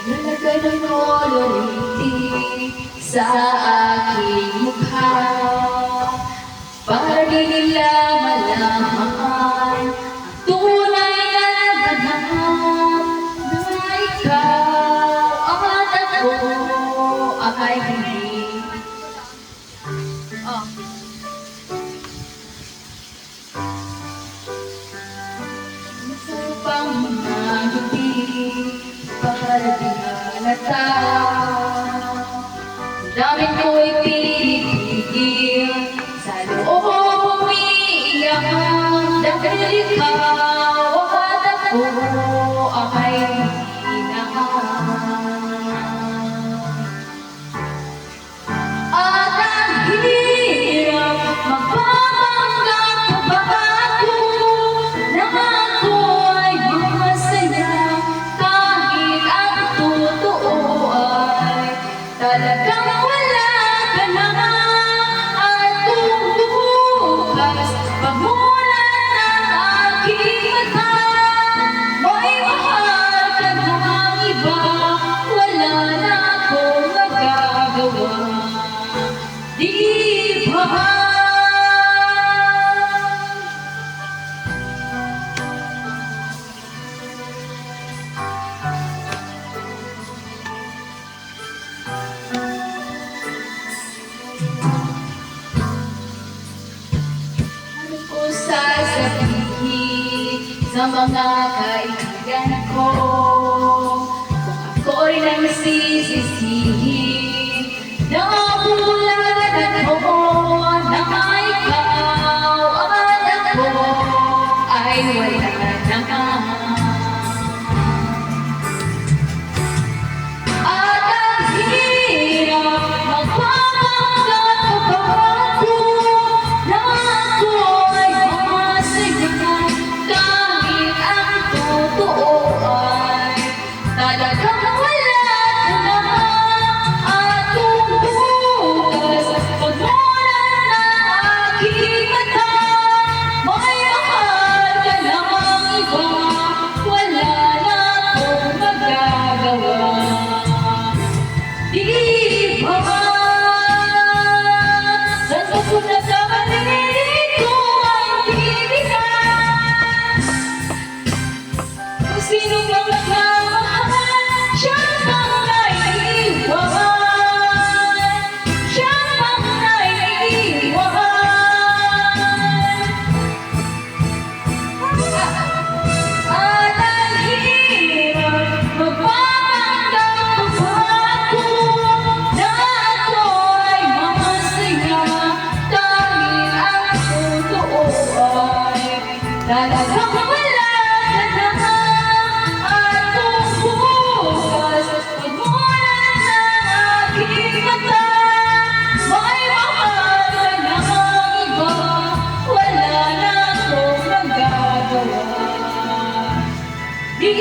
Nalagay ng koloriti sa aking mukha para di nila malaman ang tunay na ganap na ikaw at ako ay hindi. Upang mga gabi para di halata, daming ko'y pinipigil sa loob umiiyak dahil ikaw at ako ay at ang hirap magpapanggap pa ako na ako ay masaya kahit ang totoo ay talagang wala ka na. At kung bukas pamulan ng aking mata, may mahal ka ng iba, wala na akong magagawa. Di ba? Ano ko sasabihin sa mga kaibigan ko kung ako rin ang sisisihin na bulan ako na ikaw at ako ay wala naman. At ang hirap magpapanggap pa ako na ako ay masaya kahit ang totoo ay talagang wala ka na. At kung bukas pagmulan ng aking mata, may mahal ka namang iba, wala na akong magagawa. Di ba? Sa susunod na marinig ko ang bibigay, kung sino mang nagmamahal, siya pang naiiwan, siya pang naiiwan. At ang hirap magpapanggap pa ako na ako ay masaya dahil ang totoo ay talagang wala ka na. At kung bukas pagmulan ng aking mata, may mahal ka namang iba, wala na akong magagawa. Di